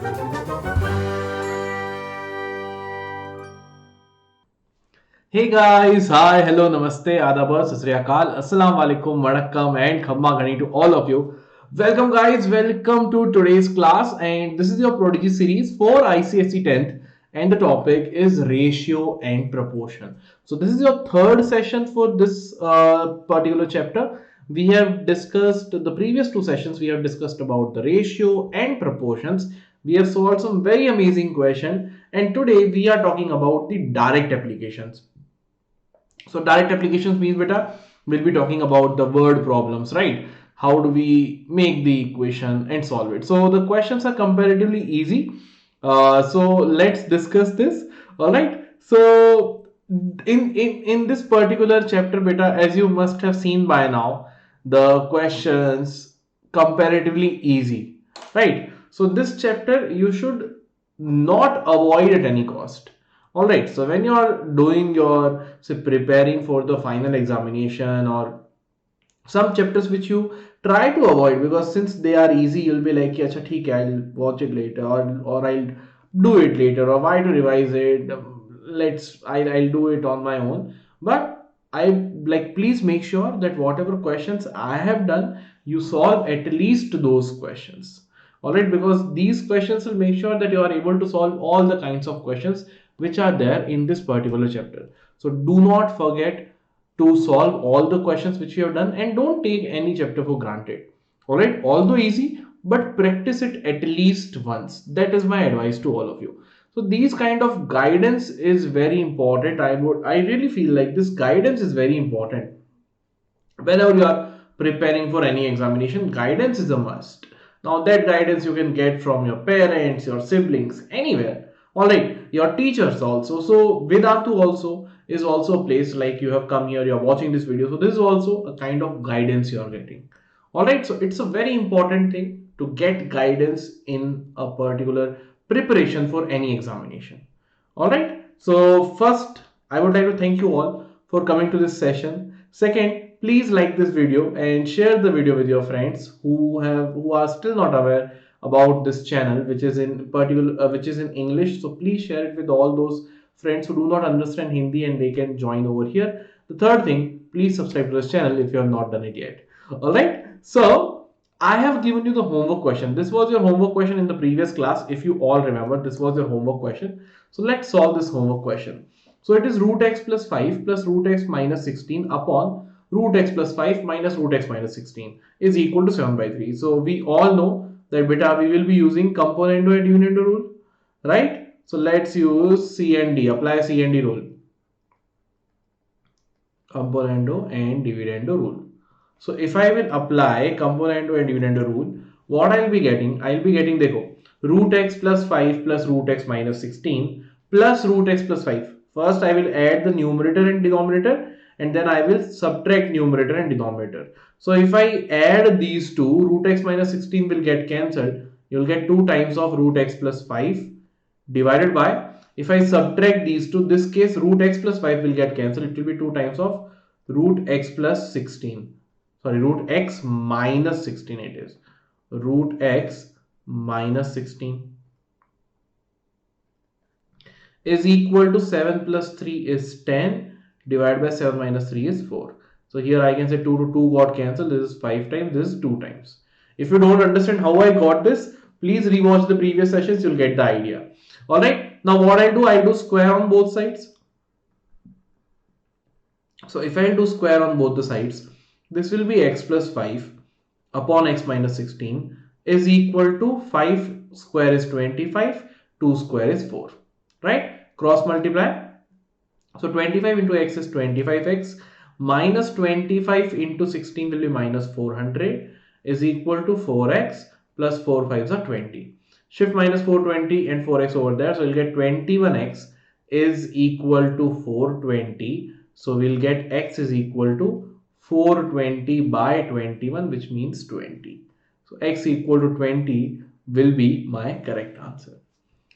Hey guys, hi, hello, namaste, adab, sat sri akal, assalamu alaikum, vanakkam, and khamma ghani to all of you. Welcome, guys. Welcome to today's class, and this is your Prodigy series for ICSE 10th, and the topic is ratio and proportion. So this is your third session for this particular chapter. We have discussed the previous two sessions. We have discussed about the ratio and proportions. We have solved some very amazing question, and today we are talking about the direct applications. So direct applications means beta we'll be talking about the word problems, right? How do we make the equation and solve it? So the questions are comparatively easy. So let's discuss this. All right. So in this particular chapter, beta, as you must have seen by now, the questions comparatively easy, right? So this chapter you should not avoid at any cost. All right, so when you are doing your, say, preparing for the final examination or some chapters which you try to avoid because since they are easy, you'll be like, "Acha, theek hai, I'll watch it later or I'll do it later or why to revise it? I'll do it on my own." But I like please make sure that whatever questions I have done, you solve at least those questions. All right, because these questions will make sure that you are able to solve all the kinds of questions which are there in this particular chapter. So do not forget to solve all the questions which you have done and don't take any chapter for granted. All right, although easy, but practice it at least once. That is my advice to all of you. So these kind of guidance is very important. I really feel like this guidance is very important whenever you are preparing for any examination. Guidance is a must. Now that guidance you can get from your parents, your siblings, anywhere. All right, your teachers also. So Vedantu also is also a place, like you have come here, you're watching this video, so this is also a kind of guidance you are getting. All right, so it's a very important thing to get guidance in a particular preparation for any examination. All right, so first I would like to thank you all for coming to this session. Second, please like this video and share the video with your friends who are still not aware about this channel, which is in particular which is in English. So please share it with all those friends who do not understand Hindi and they can join over here. The third thing, please subscribe to this channel if you have not done it yet. All right, so I have given you the homework question. This was your homework question in the previous class. If you all remember, this was your homework question. So let's solve this homework question. So it is root x plus 5 plus root x minus 16 upon root x plus 5 minus root x minus 16 is equal to 7 by 3. So we all know that beta we will be using componendo and dividendo rule, right? So let's use C and D, apply C and D rule. Componendo and dividendo rule. So if I will apply componendo and dividendo rule, what I'll be getting? I'll be getting देखो root x plus 5 plus root x minus 16 plus root x plus 5. First I will add the numerator and denominator and then I will subtract numerator and denominator. So if I add these two, root x minus 16 will get cancelled. You'll get 2 times of root x plus 5 divided by, if I subtract these two, this case root x plus 5 will get cancelled. It will be 2 times of root x plus 16. Sorry, root x minus 16 it is. Root x minus 16 is equal to 7 plus 3 is 10 divided by 7 minus 3 is 4. So here I can say 2 to 2 got cancelled. This is 5 times, this is 2 times. If you don't understand how I got this, please rewatch the previous sessions, you'll get the idea. Alright, now what I do square on both sides. So if I do square on both the sides, this will be x plus 5 upon x minus 16 is equal to 5 square is 25, 2 square is 4. Right? Cross multiply. So 25 into x is 25x minus 25 into 16 will be minus 400 is equal to 4x plus 4 5s are 20. Shift minus 420 and 4x over there. So we'll get 21x is equal to 420. So we'll get x is equal to 420 by 21, which means 20. So x equal to 20 will be my correct answer.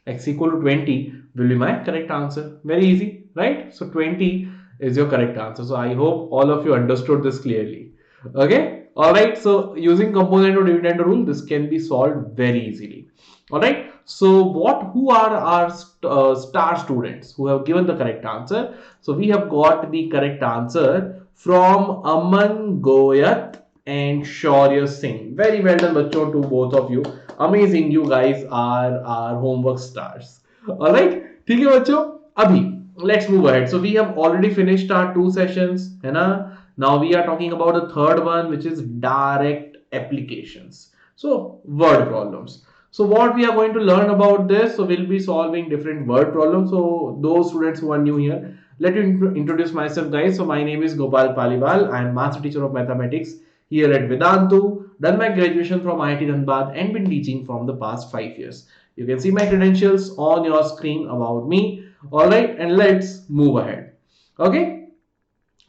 X equal to 20 will be my correct answer. Very easy, right? So 20 is your correct answer. So I hope all of you understood this clearly. Okay. All right. So using componendo dividendo rule, this can be solved very easily. All right. Who are our star students who have given the correct answer? So we have got the correct answer from Aman Goyat and Shaurya Singh. Very well done, bachcho, to both of you. Amazing, you guys are our homework stars. All right, ठीक है बच्चों. अभी let's move ahead. So we have already finished our 2 sessions, है ना? Now we are talking about the third one, which is direct applications. So word problems. So what we are going to learn about this, so we'll be solving different word problems. So those students who are new here, let me introduce myself, guys. So my name is Gopal Paliwal. I am master teacher of mathematics here at Vedantu. Done my graduation from IIT Dhanbad and been teaching from the past 5 years. You can see my credentials on your screen about me. All right, and let's move ahead. Okay.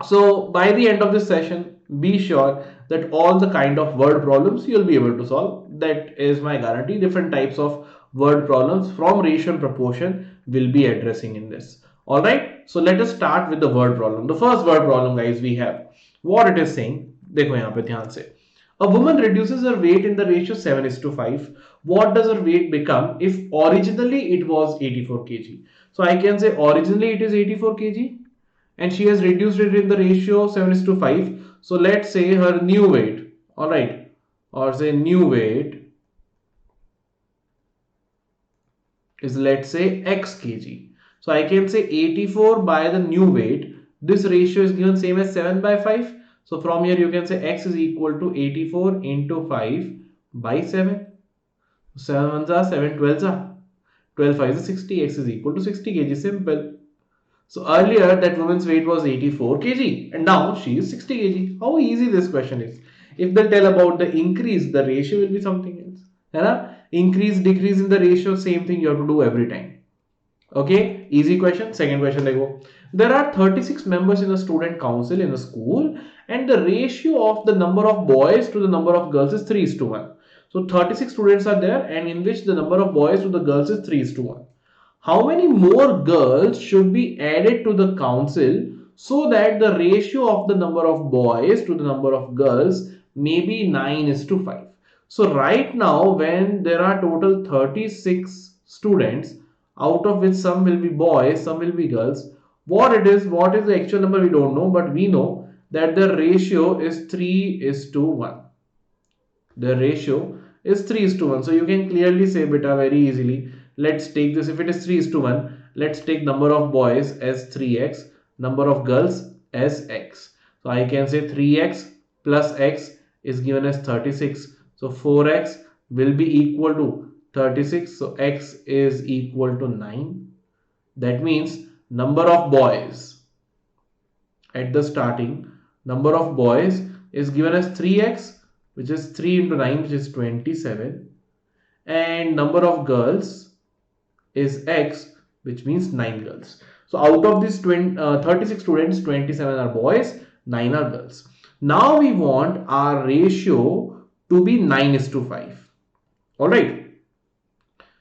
So by the end of this session, be sure that all the kind of word problems you'll be able to solve. That is my guarantee. Different types of word problems from ratio and proportion will be addressing in this. All right. So let us start with the word problem. The first word problem, guys, we have what it is saying. देखो यहाँ पे ध्यान से. A woman reduces her weight in the ratio 7:5. What does her weight become if originally it was 84 kg? So I can say originally it is 84 kg and she has reduced it in the ratio 7:5. So let's say her new weight, all right, or say new weight is, let's say, x kg. So I can say 84 by the new weight. This ratio is given same as 7/5. So from here you can say x is equal to 84 into 5 by 7. 7 ones are 7 12s are 12 5 is 60. X is equal to 60 kg. Simple. So earlier that woman's weight was 84 kg and now she is 60 kg. How easy this question is. If they tell about the increase, the ratio will be something else. Right? Increase, decrease in the ratio, same thing you have to do every time. Okay, easy question. Second question, देखो. There are 36 members in the student council in the school and the ratio of the number of boys to the number of girls is 3:1. So 36 students are there and in which the number of boys to the girls is 3:1. How many more girls should be added to the council so that the ratio of the number of boys to the number of girls may be 9:5? So right now, when there are total 36 students, out of which some will be boys, some will be girls, what is the actual number we don't know, but we know that the ratio is 3:1. The ratio is 3:1. So you can clearly say, beta, very easily, let's take this. If it is 3:1, let's take number of boys as 3x, number of girls as x. So I can say 3x plus x is given as 36. So 4x will be equal to 36. So x is equal to 9. That means number of boys at the starting, number of boys is given as 3x, which is 3 into 9, which is 27, and number of girls is x, which means 9 girls. So out of these 36 students, 27 are boys, 9 are girls. Now we want our ratio to be 9:5. All right.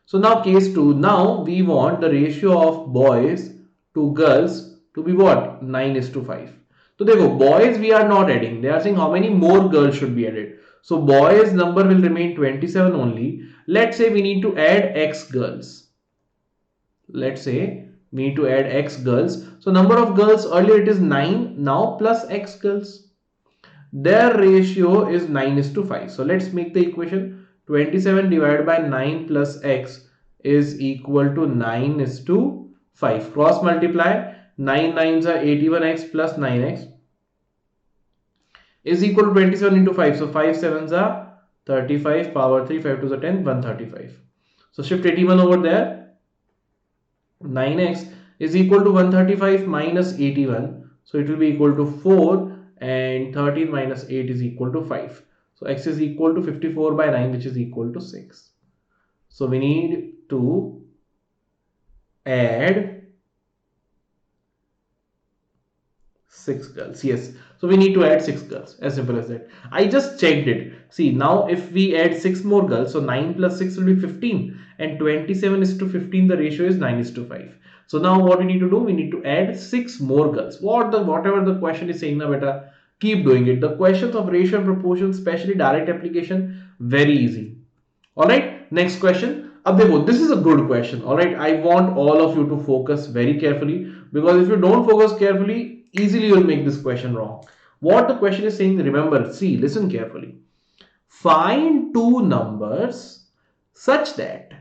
So now case 2, now we want the ratio of boys to girls to be what? 9:5. So देखो, boys we are not adding. They are saying how many more girls should be added. So boys number will remain 27 only. Let's say we need to add x girls. Let's say we need to add x girls. So number of girls, earlier it is 9, now plus x girls. Their ratio is 9:5. So let's make the equation. 27 divided by 9 plus x is equal to 9:5. Cross multiply. 9 9s are 81x plus 9x is equal to 27 into 5. So 5 7s are 35, power 3, 5 2s are 10, 135. So shift 81 over there. 9x is equal to 135 minus 81. So it will be equal to 4 and 13 minus 8 is equal to 5. So x is equal to 54 by 9, which is equal to 6. So we need to add 6 girls. Yes. So we need to add 6 girls. As simple as that. I just checked it. See, now if we add 6 more girls, so 9 plus 6 will be 15 and 27:15, the ratio is 9:5. So now what we need to do, we need to add 6 more girls. Whatever the question is saying now, beta, keep doing it. The questions of ratio and proportion, especially direct application, very easy. All right. Next question. अब देखो, this is a good question. All right, I want all of you to focus very carefully, because if you don't focus carefully, easily you'll make this question wrong. What the question is saying, remember, see, listen carefully. Find two numbers such that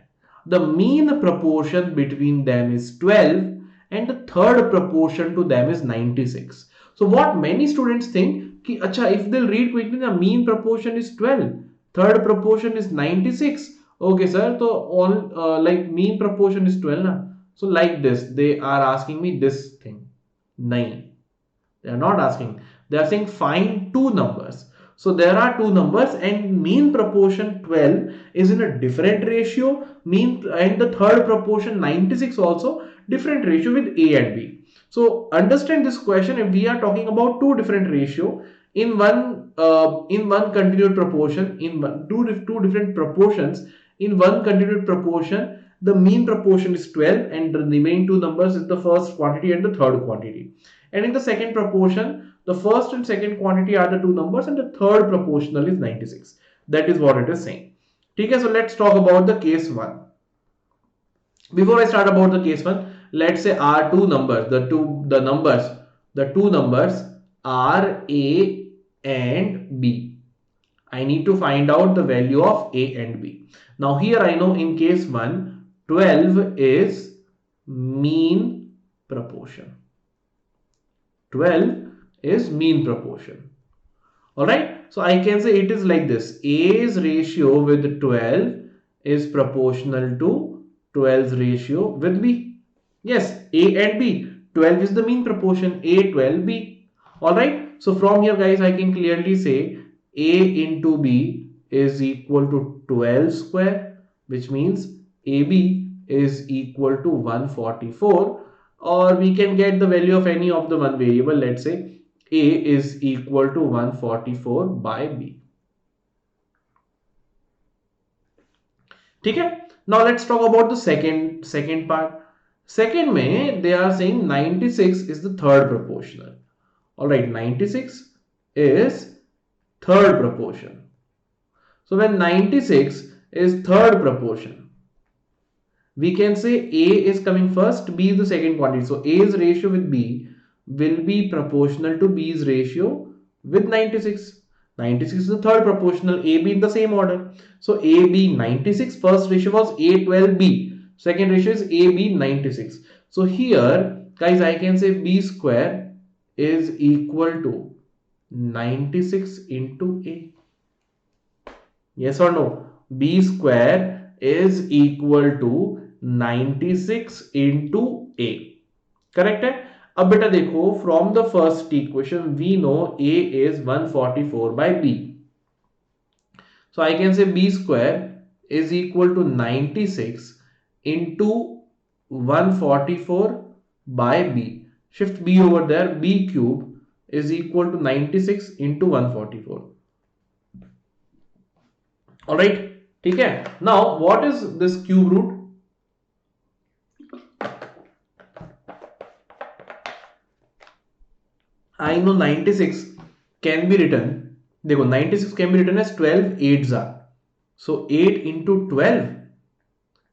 the mean proportion between them is 12 and the third proportion to them is 96. So what many students think ki, acha, if they'll read quickly, the mean proportion is 12, third proportion is 96. Okay sir, so all like mean proportion is 12 na? So like this they are asking me this thing. Nahin, they are not asking, they are saying find two numbers. So there are two numbers and mean proportion 12 is in a different ratio, mean, and the third proportion 96 also different ratio with A and B. So understand this question, if we are talking about two different ratio in one continued proportion, in two different proportions, in one continued proportion, the mean proportion is 12 and the remaining two numbers is the first quantity and the third quantity. And in the second proportion, the first and second quantity are the two numbers and the third proportional is 96. That is what it is saying. Okay, so let's talk about the case 1. Before I start about the case 1, let's say our two numbers, the two numbers are A and B. I need to find out the value of A and B. Now here I know in case 1, 12 is mean proportion. 12 is mean proportion. Alright, so I can say it is like this. A's ratio with 12 is proportional to 12's ratio with B. Yes, A and B. 12 is the mean proportion, A, 12, B. Alright, so from here guys I can clearly say A into B is equal to 12 square, which means AB is equal to 144, or we can get the value of any of the one variable. Let's say A is equal to 144 by B. Okay? Now let's talk about the second part. Second mein they are saying 96 is the third proportional. Alright, 96 is third proportion. So when 96 is third proportion, we can say A is coming first, B is the second quantity. So A's ratio with B will be proportional to B's ratio with 96. 96 is the third proportional, AB in the same order. So AB 96, first ratio was A12B, second ratio is AB 96. So here guys I can say B square is equal to 96 into A. Yes or no? B square is equal to 96 into A. Correct है? अब बेटा देखो, from the first equation we know A is 144 by B. So I can say B square is equal to 96 into 144 by B. Shift B over there, B cube is equal to 96 into 144. Alright, ठीक है? Now what is this cube root? I know 96 can be written, देखो 96 can be written as 12 8s are. So 8 into 12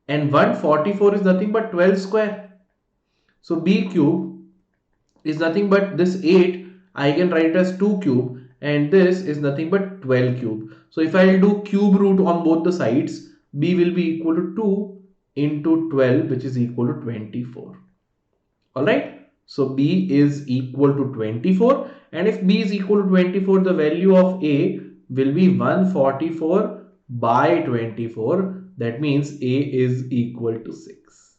and 144 is nothing but 12 square. So B cube is nothing but this 8, I can write it as 2 cube, and this is nothing but 12 cube. So if I do cube root on both the sides, B will be equal to 2 into 12, which is equal to 24. Alright. So B is equal to 24, and if B is equal to 24, the value of A will be 144 by 24. That means A is equal to 6.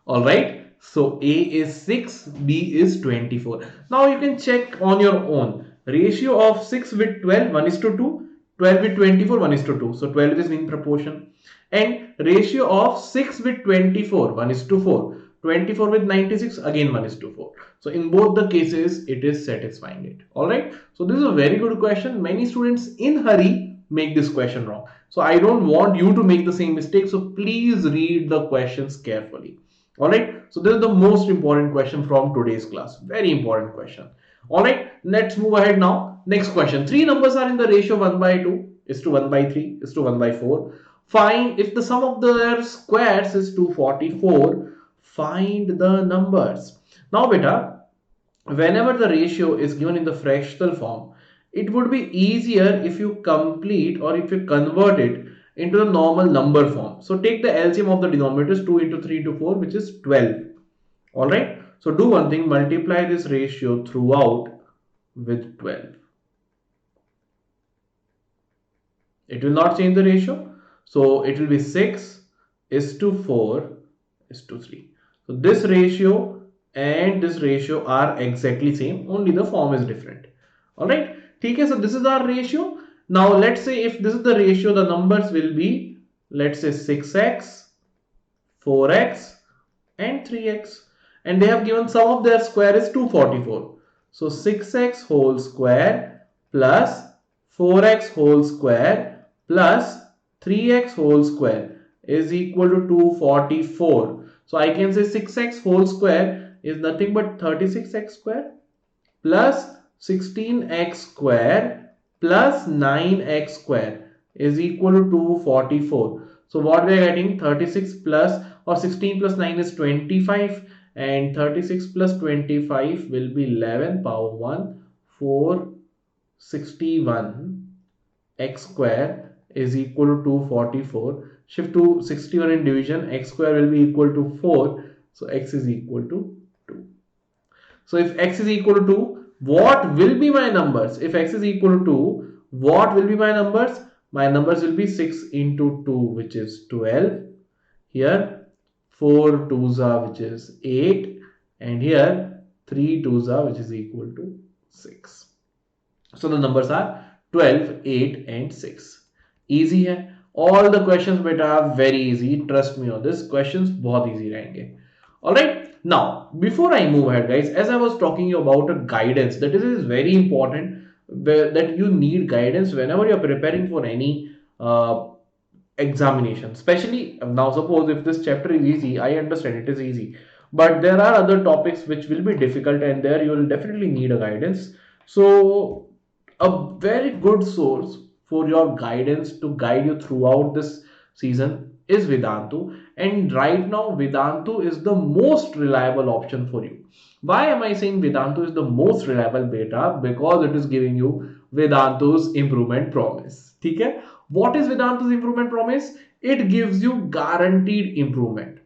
Alright, so A is 6, B is 24. Now you can check on your own. Ratio of 6 with 12, 1 is to 2. 12 with 24, 1 is to 2. So 12 is mean proportion. And ratio of 6 with 24, 1 is to 4. 24 with 96, again 1 is to 4. So in both the cases, it is satisfying it. Alright. So this is a very good question. Many students in hurry make this question wrong. So I don't want you to make the same mistake. So please read the questions carefully. Alright. So this is the most important question from today's class. Very important question. Alright. Let's move ahead now. Next question. Three numbers are in the ratio 1 by 2 is to 1 by 3 is to 1 by 4. Find if the sum of their squares is 244, find the numbers. Now beta, whenever the ratio is given in the fractional form, it would be easier if you complete or if you convert it into the normal number form. So take the LCM of the denominators, 2 into 3 into 4, which is 12. Alright. So do one thing, multiply this ratio throughout with 12. It will not change the ratio. So it will be 6 is to 4 is to 3. So this ratio and this ratio are exactly same, only the form is different. Alright. Okay, so this is our ratio. Now let's say if this is the ratio, the numbers will be, let's say 6x, 4x and 3x. And they have given sum of their square is 244. So 6x whole square plus 4x whole square plus 3x whole square is equal to 244. So I can say 6x whole square is nothing but 36x square plus 16x square plus 9x square is equal to 244. So what we are getting, 36 plus or 16 plus 9 is 25, and 36 plus 25 will be 11 power 1, 461 x square is equal to 244. Shift to 61 in division, x square will be equal to 4. So x is equal to 2. So if x is equal to 2, what will be my numbers? If x is equal to 2, what will be my numbers? My numbers will be 6 into 2, which is 12. Here 4 2s are, which is 8. And here 3 2s are, which is equal to 6. So the numbers are 12, 8 and 6. Easy है. All the questions beta are very easy. Trust me on this. Questions बहुत easy रहेंगे. Alright. Now, before I move ahead, guys, as I was talking you about a guidance, that is very important, that you need guidance whenever you're preparing for any examination. Especially now, suppose if this chapter is easy, I understand it is easy, but there are other topics which will be difficult, and there you will definitely need a guidance. So a very good source for your guidance to guide you throughout this season is Vedantu, and right now Vedantu is the most reliable option for you. Why am I saying Vedantu is the most reliable beta? Because it is giving you Vedantu's improvement promise. Okay? What is Vedantu's improvement promise? It gives you guaranteed improvement.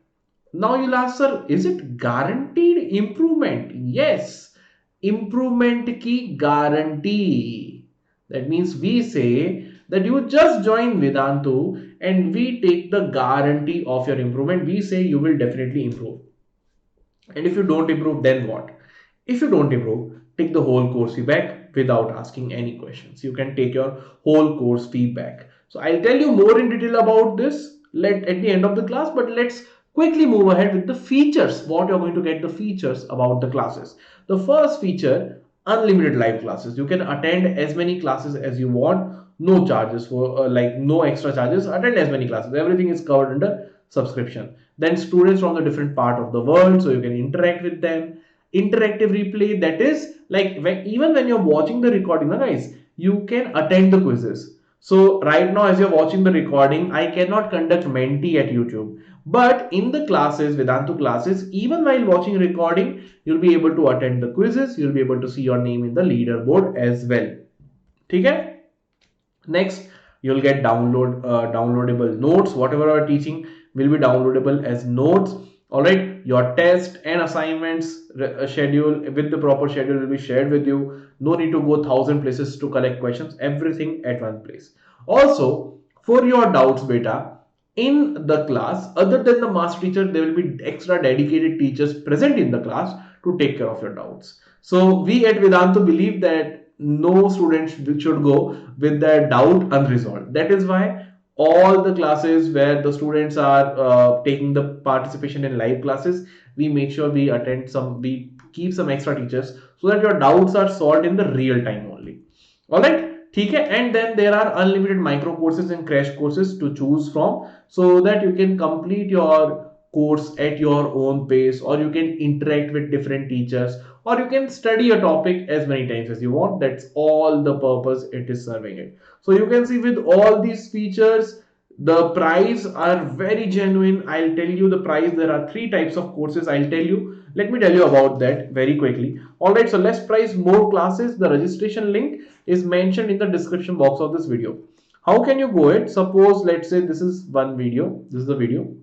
Now you'll ask, sir, is it guaranteed improvement? Yes, improvement ki guarantee. That means we say that you just join Vedantu and we take the guarantee of your improvement. We say you will definitely improve. And if you don't improve, then what? If you don't improve, take the whole course fee back without asking any questions. You can take your whole course fee back. So I'll tell you more in detail about this at the end of the class, but let's quickly move ahead with the features. What you're going to get the features about the classes. The first feature, unlimited live classes. You can attend as many classes as you want, no charges for no extra charges. Attend as many classes. Everything is covered under subscription. Then students from the different part of the world, so you can interact with them. Interactive replay, that is like even when you're watching the recording, guys, you can attend the quizzes. So right now, as you're watching the recording, I cannot conduct Menti at YouTube. But in the classes, Vedantu classes, even while watching recording, you'll be able to attend the quizzes. You'll be able to see your name in the leaderboard as well. Okay? Next, you'll get downloadable notes. Whatever I'm teaching will be downloadable as notes. All right, your test and assignments schedule with the proper schedule will be shared with you. No need to go 1,000 places to collect questions. Everything at one place. Also, for your doubts beta, in the class, other than the master teacher, there will be extra dedicated teachers present in the class to take care of your doubts. So we at Vedantu believe that no student should go with their doubt unresolved. That is why all the classes where the students are taking the participation in live classes, we make sure we keep some extra teachers so that your doubts are solved in the real time only. All right. And then there are unlimited micro courses and crash courses to choose from, so that you can complete your course at your own pace, or you can interact with different teachers, or you can study a topic as many times as you want. That's all the purpose it is serving it. So you can see with all these features, The price are very genuine. I'll tell you the price. There are three types of courses. I'll tell you. Let me tell you about that very quickly. All right. So let's price more classes. The registration link is mentioned in the description box of this video. How can you go it? Suppose let's say this is one video. This is the video.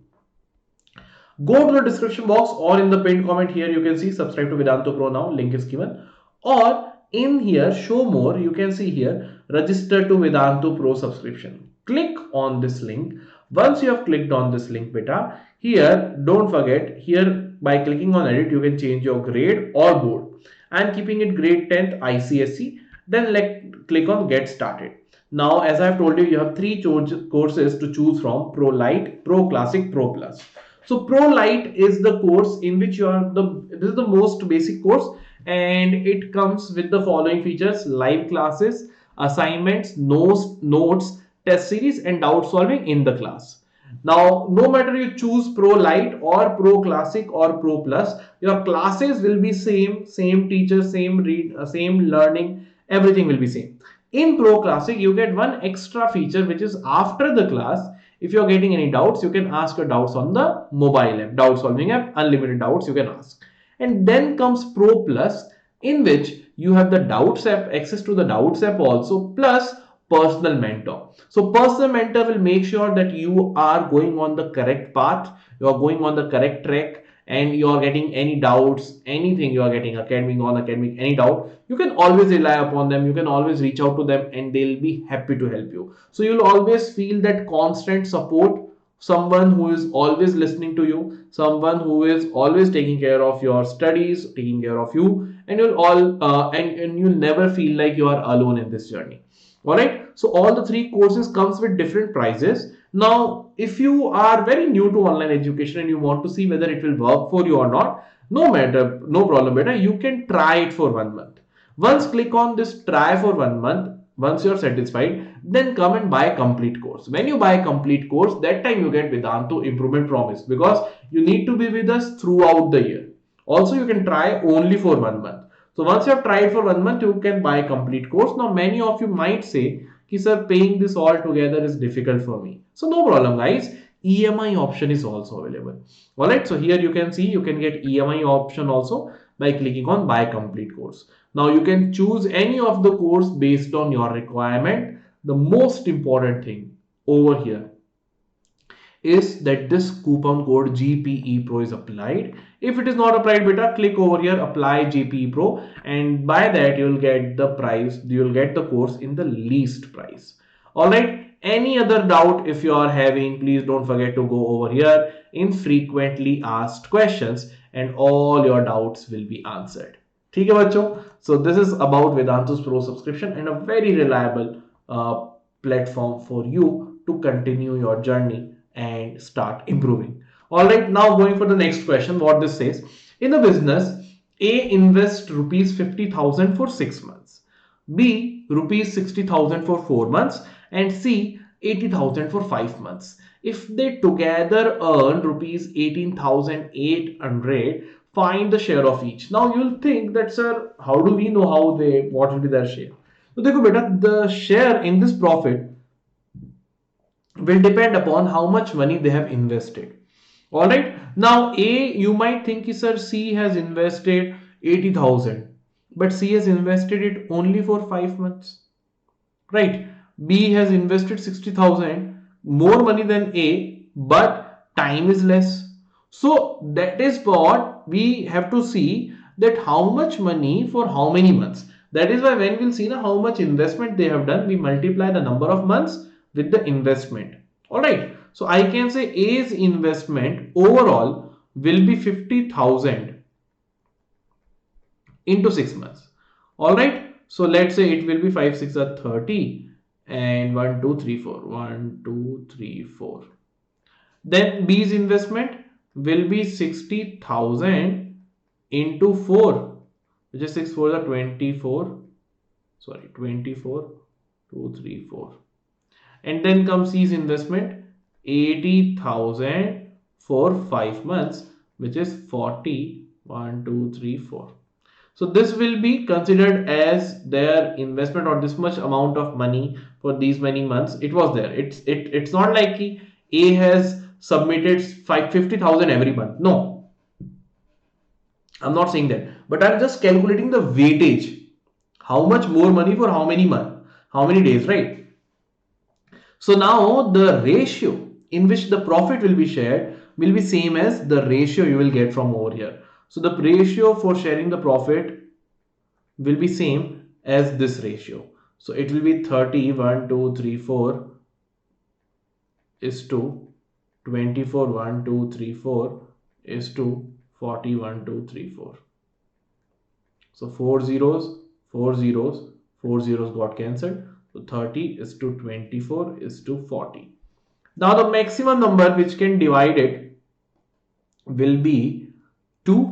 Go to the description box or in the pinned comment here. You can see subscribe to Vedantu Pro now. Link is given. Or in here show more. You can see here register to Vedantu Pro subscription. Click on this link. Once you have clicked on this link beta, here don't forget here by clicking on edit you can change your grade or board. I am keeping it grade 10th ICSE. Then click on get started. Now as I have told you, you have three courses to choose from: Pro Lite, Pro Classic, Pro Plus. So Pro Lite is the course in which this is the most basic course, and it comes with the following features: live classes, assignments, notes, test series, and doubt solving in the class. Now, no matter you choose Pro Lite or Pro Classic or Pro Plus, your classes will be same teacher, same learning, everything will be same. In Pro Classic, you get one extra feature, which is after the class, if you're getting any doubts, you can ask your doubts on the mobile app, doubt solving app, unlimited doubts you can ask. And then comes Pro Plus, in which you have the doubts app, access to the doubts app also, plus personal mentor. So personal mentor will make sure that you are going on the correct path, you are going on the correct track, and you are getting any doubts, anything you are getting academic, non-academic, any doubt, you can always rely upon them. You can always reach out to them and they'll be happy to help you. So you'll always feel that constant support, someone who is always listening to you, someone who is always taking care of your studies, taking care of you, and and you'll never feel like you are alone in this journey. All right, so all the three courses comes with different prices. Now if you are very new to online education and you want to see whether it will work for you or not, no problem beta, you can try it for 1 month. Once click on this try for 1 month, once you're satisfied, then come and buy a complete course. When you buy a complete course, that time you get Vedantu improvement promise, because you need to be with us throughout the year. Also you can try only for 1 month. So once you have tried for 1 month, you can buy a complete course. Now many of you might say, "Ki sir, paying this all together is difficult for me." So no problem guys, EMI option is also available. Alright, so here you can see you can get EMI option also by clicking on buy complete course. Now you can choose any of the course based on your requirement. The most important thing over here is that this coupon code GPE Pro is applied. If it is not applied beta, click over here apply GPE Pro, and by that you'll get the price, you'll get the course in the least price. All right, any other doubt if you are having, please don't forget to go over here in frequently asked questions and all your doubts will be answered. ठीक है बच्चों, so this is about Vedantu's Pro subscription and a very reliable platform for you to continue your journey and start improving. All right, now going for the next question, what this says: in a business, A invests rupees 50,000 for 6 months, B rupees 60,000 for 4 months, and C 80,000 for 5 months. If they together earn rupees 18,800, find the share of each. Now you'll think that, sir, how do we know what will be their share? So देखो बेटा, the share in this profit will depend upon how much money they have invested. All right, now you might think, sir, C has invested 80,000, but C has invested it only for 5 months, right? B has invested 60,000, more money than A, but time is less. So that is what we have to see, that how much money for how many months. That is why when we'll see how much investment they have done, we multiply the number of months with the investment. All right, so I can say A's investment overall will be 50,000 into 6 months. All right, so let's say it will be 5 6 are 30 and 1 2 3 4 1 2 3 4. Then B's investment will be 60,000 into 4, which is 6 4 are 24. Sorry, 24 2 3 4. And then comes C's investment 80,000 for 5 months, which is 40 1 2 3 4. So this will be considered as their investment, or this much amount of money for these many months. It was there. It's not like A has submitted 50,000 every month. No, I'm not saying that. But I'm just calculating the weightage. How much more money for how many months, how many days, right? So now the ratio in which the profit will be shared will be same as the ratio you will get from over here. So the ratio for sharing the profit will be same as this ratio. So it will be 30, 1, 2, 3, 4 is to 24, 1, 2, 3, 4 is to 40, 1, 2, 3, 4. So 4 zeros, 4 zeros, 4 zeros got cancelled. So 30 is to 24 is to 40. Now the maximum number which can divide it will be 2.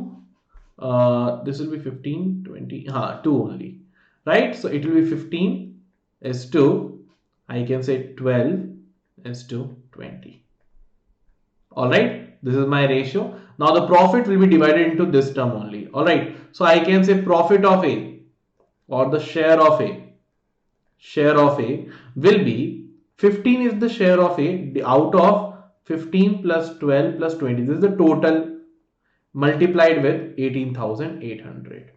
This will be 15, 20, 2 only, right? So it will be 15 is to, I can say 12 is to 20. All right, this is my ratio. Now the profit will be divided into this term only. All right, so I can say profit of A, or the share of A will be 15 is the share of A out of 15 plus 12 plus 20. This is the total multiplied with 18,800.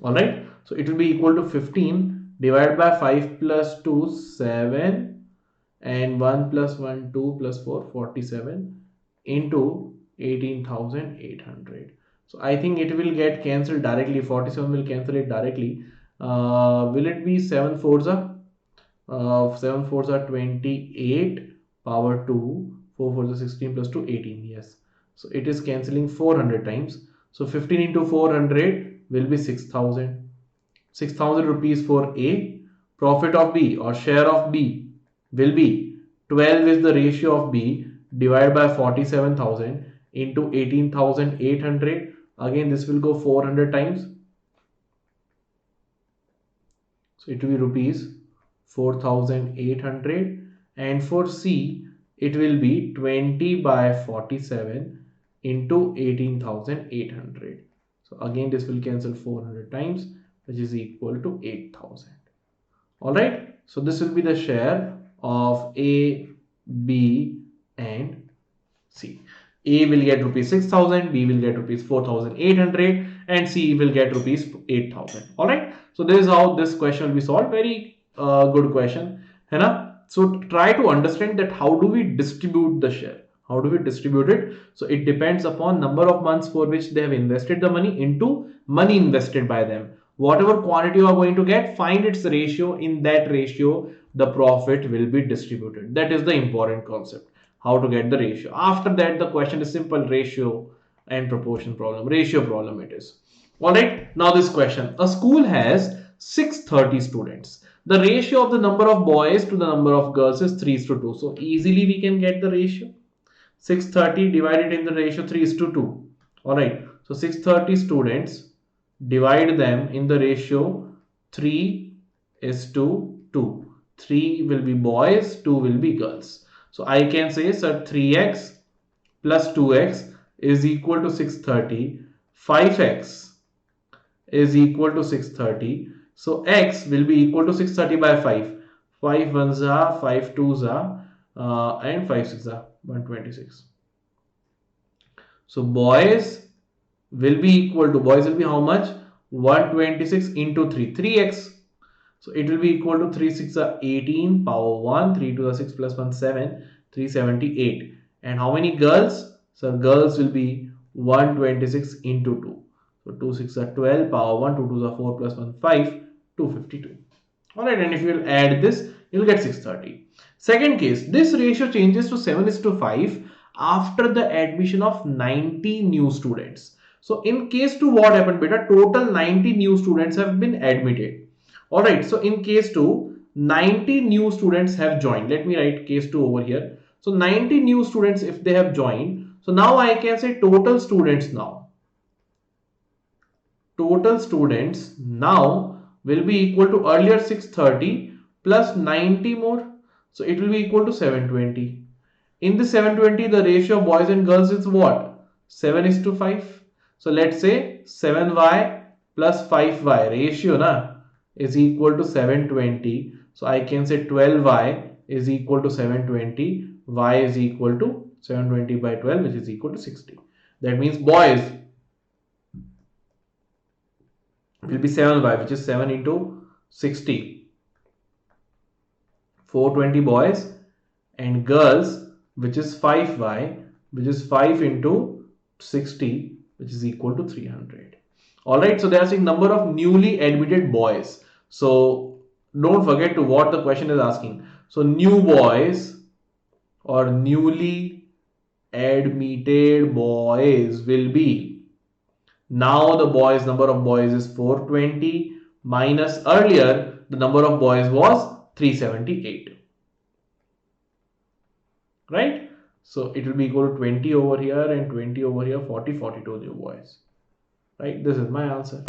All right, so it will be equal to 15 divided by 5 plus 2, 7, and 1 plus 1, 2 plus 4, 47 into 18,800. So I think it will get cancelled directly. 47 will cancel it directly. Will it be 7 fours are 7 fours are 28 power 2, 4 fours are 16 plus 2, 18. Yes, so it is cancelling 400 times. So 15 into 400 will be 6,000. 6,000 rupees for A. Profit of B or share of B will be 12 is the ratio of B divided by 47,000 into 18,800. Again, this will go 400 times. So it will be rupees 4,800. And for C, it will be 20 by 47 into 18,800. So again, this will cancel 400 times, which is equal to 8,000. All right. So this will be the share of A, B, and C. A will get rupees 6,000, B will get rupees 4,800, and C will get rupees 8,000. All right. So this is how this question will be solved. Very good question, है ना? So try to understand that how do we distribute the share? How do we distribute it? So it depends upon number of months for which they have invested the money into money invested by them. Whatever quantity you are going to get, find its ratio. In that ratio, the profit will be distributed. That is the important concept. How to get the ratio. After that, the question is simple: ratio and proportion problem. Ratio problem it is. All right. Now this question: a school has 630 students. The ratio of the number of boys to the number of girls is 3:2. So easily we can get the ratio. 630 divided in the ratio 3:2. All right. So 630 students, divide them in the ratio 3:2. 3 will be boys, 2 will be girls. So I can say, sir, 3x plus 2x is equal to 630. 5x is equal to 630. So x will be equal to 630 by 5. 5 ones are, 5 twos are, and 5 six are 126. So boys will be equal to, boys will be how much? 126 into 3, 3x. So it will be equal to 3 6 are 18 power 1, 3 2 are 6 plus 1 7, 378. And how many girls? So girls will be 126 into 2. So 2 6 are 12 power 1, 2 2 are 4 plus 1 5, 252. Alright, and if you will add this, you will get 630. Second case, this ratio changes to 7:5 after the admission of 90 new students. So in case 2, what happened, beta? Total 90 new students have been admitted. All right, so in case 2, 90 new students have joined. Let me write case 2 over here. So 90 new students, if they have joined, so now I can say total students now. Total students now will be equal to earlier 630 plus 90 more. So it will be equal to 720. In the 720, the ratio of boys and girls is what? 7:5. So let's say 7y plus 5y ratio na is equal to 720. So I can say 12y is equal to 720, y is equal to 720 by 12, which is equal to 60. That means boys will be 7y, which is 7 into 60, 420 boys, and girls, which is 5y, which is 5 into 60, which is equal to 300. Alright, so they are saying number of newly admitted boys. So don't forget to what the question is asking. So new boys or newly admitted boys will be, now the boys, number of boys is 420 minus earlier the number of boys was 378. Right? So it will be equal to 20 over here and 20 over here, 40, 42 new boys. Right? This is my answer.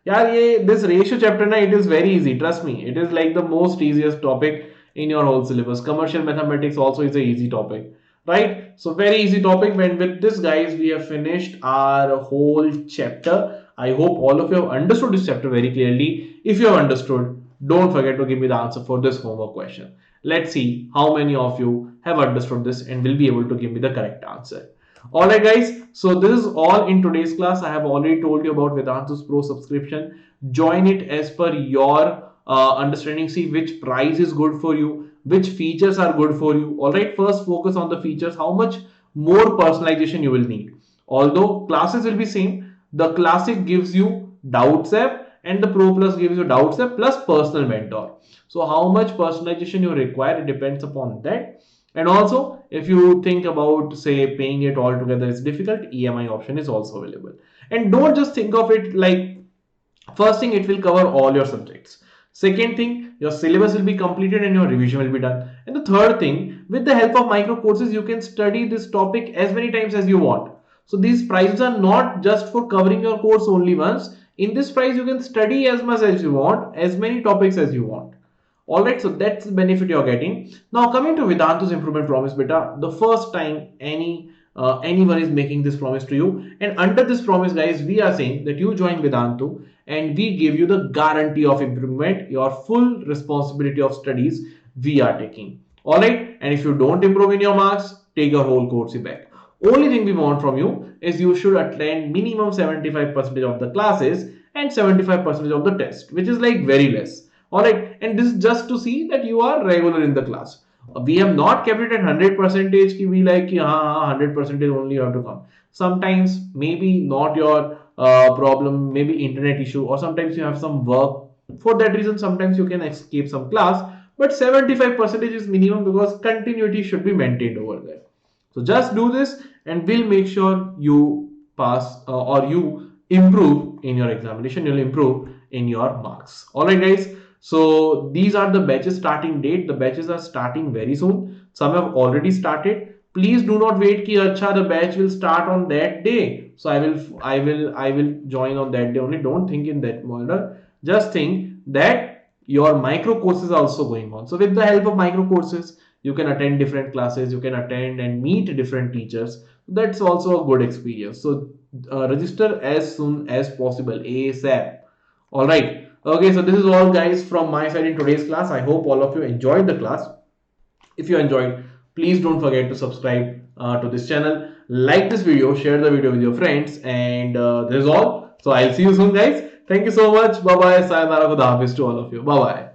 Yeah, this ratio chapter, na, it is very easy. Trust me. It is like the most easiest topic in your whole syllabus. Commercial mathematics also is a easy topic. Right? So very easy topic. And with this, guys, we have finished our whole chapter. I hope all of you have understood this chapter very clearly. If you have understood, don't forget to give me the answer for this homework question. Let's see how many of you have understood this and will be able to give me the correct answer. Alright guys, so this is all in today's class. I have already told you about Vedantus Pro subscription. Join it as per your understanding. See which price is good for you, which features are good for you. Alright, first focus on the features, how much more personalization you will need. Although classes will be same, the Classic gives you Doubts app and the Pro Plus gives you Doubts app plus personal mentor. So how much personalization you require, it depends upon that. And also, if you think about, say, paying it all together is difficult, EMI option is also available. And don't just think of it like, first thing, it will cover all your subjects. Second thing, your syllabus will be completed and your revision will be done. And the third thing, with the help of micro courses, you can study this topic as many times as you want. So these prices are not just for covering your course only once. In this price, you can study as much as you want, as many topics as you want. Alright, so that's the benefit you're getting. Now coming to Vedantu's improvement promise, beta, the first time anyone is making this promise to you, and under this promise, guys, we are saying that you join Vedantu and we give you the guarantee of improvement, your full responsibility of studies we are taking. Alright, and if you don't improve in your marks, take your whole course back. Only thing we want from you is you should attend minimum 75% of the classes and 75% of the test, which is like very less. Alright, and this is just to see that you are regular in the class. We have not kept it at 100% ki we like 100% only you have to come. Sometimes maybe not your problem, maybe internet issue, or sometimes you have some work. For that reason, sometimes you can escape some class, but 75% is minimum because continuity should be maintained over there. So just do this and we'll make sure you pass or you improve in your examination, you'll improve in your marks. Alright guys. So these are the batches starting date. The batches are starting very soon. Some have already started. Please do not wait ki acha the batch will start on that day. So I will join on that day only. Don't think in that manner. Just think that your micro courses are also going on. So with the help of micro courses, you can attend different classes. You can attend and meet different teachers. That's also a good experience. So register as soon as possible, ASAP. All right. Okay, so this is all guys from my side in today's class. I hope all of you enjoyed the class. If you enjoyed, please don't forget to subscribe to this channel. Like this video, share the video with your friends, and this is all. So I'll see you soon guys. Thank you so much. Bye bye. Sayonara, Khuda Hafiz to all of you. Bye bye.